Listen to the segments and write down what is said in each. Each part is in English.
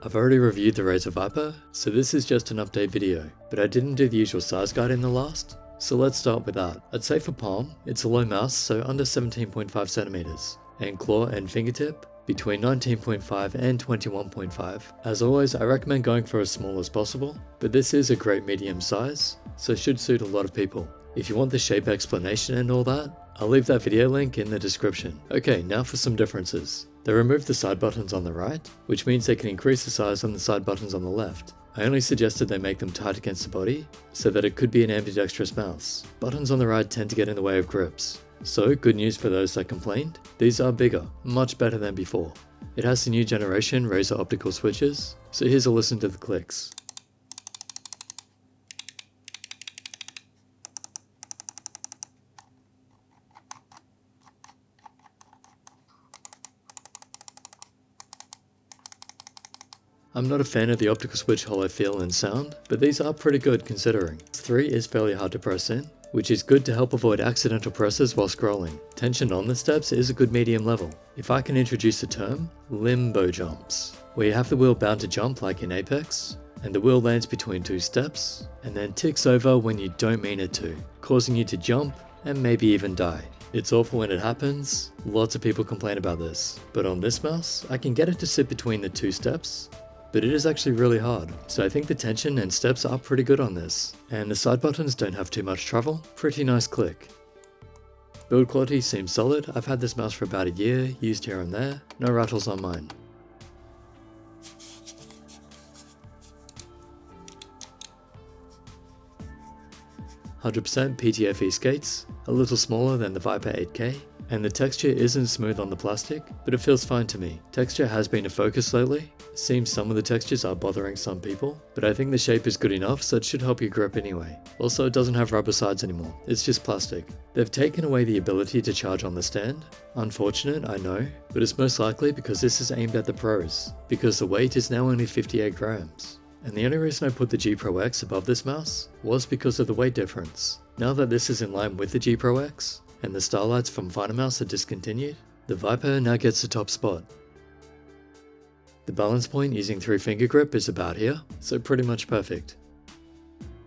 I've already reviewed the Razer Viper, so this is just an update video, but I didn't do the usual size guide in the last, so let's start with that. I'd say for palm, it's a low mouse, so under 17.5 centimeters, and claw and fingertip, between 19.5 and 21.5. As always, I recommend going for as small as possible, but this is a great medium size, so should suit a lot of people. If you want the shape explanation and all that, I'll leave that video link in the description. Okay, now for some differences. They removed the side buttons on the right, which means they can increase the size on the side buttons on the left. I only suggested they make them tight against the body, so that it could be an ambidextrous mouse. Buttons on the right tend to get in the way of grips. So, good news for those that complained, these are bigger, much better than before. It has the new generation Razer optical switches, so here's a listen to the clicks. I'm not a fan of the optical switch hollow feel and sound, but these are pretty good considering. 3 is fairly hard to press in, which is good to help avoid accidental presses while scrolling. Tension on the steps is a good medium level. If I can introduce a term, Limbo Jumps, where you have the wheel bound to jump like in Apex, and the wheel lands between 2 steps, and then ticks over when you don't mean it to, causing you to jump and maybe even die. It's awful when it happens, lots of people complain about this, but on this mouse, I can get it to sit between the 2 steps, but it is actually really hard, so I think the tension and steps are pretty good on this, and the side buttons don't have too much trouble, pretty nice click. Build quality seems solid. I've had this mouse for about a year, used here and there, no rattles on mine. "100% PTFE skates, a little smaller than the Viper 8K, and the texture isn't smooth on the plastic, but it feels fine to me. Texture has been a focus lately. Seems some of the textures are bothering some people, but I think the shape is good enough, so it should help your grip anyway. Also, it doesn't have rubber sides anymore, it's just plastic. They've taken away the ability to charge on the stand. Unfortunate, I know, but it's most likely because this is aimed at the pros, because the weight is now only 58 grams. And the only reason I put the G Pro X above this mouse was because of the weight difference. Now that this is in line with the G Pro X, and the Starlights from Mouse are discontinued, the Viper now gets the top spot. The balance point using 3-finger grip is about here, so pretty much perfect.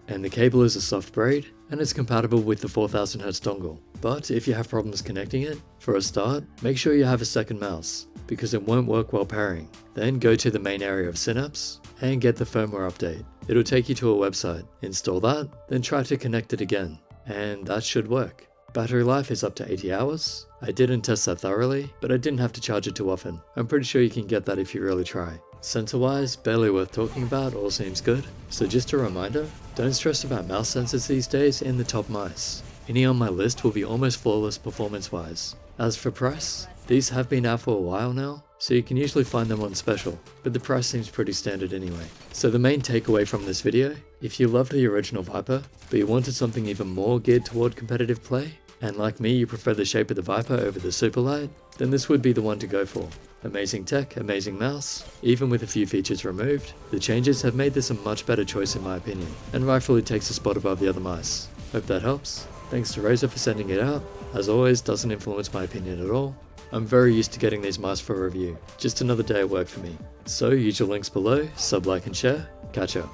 And the cable is a soft braid, and it's compatible with the 4000Hz dongle. But if you have problems connecting it, for a start, make sure you have a second mouse, because it won't work while pairing. Then go to the main area of Synapse, and get the firmware update. It'll take you to a website, install that, then try to connect it again, and that should work. Battery life is up to 80 hours. I didn't test that thoroughly, but I didn't have to charge it too often. I'm pretty sure you can get that if you really try. Sensor wise, barely worth talking about, all seems good. So just a reminder, don't stress about mouse sensors these days in the top mice. Any on my list will be almost flawless performance wise. As for price, these have been out for a while now, so you can usually find them on special, but the price seems pretty standard anyway. So the main takeaway from this video, if you loved the original Viper, but you wanted something even more geared toward competitive play, and like me you prefer the shape of the Viper over the Superlight, then this would be the one to go for. Amazing tech, amazing mouse, even with a few features removed, the changes have made this a much better choice in my opinion, and rightfully takes a spot above the other mice. Hope that helps. Thanks to Razer for sending it out. As always, doesn't influence my opinion at all. I'm very used to getting these mice for review. Just another day at work for me. So use your links below, sub, like and share. Catch ya.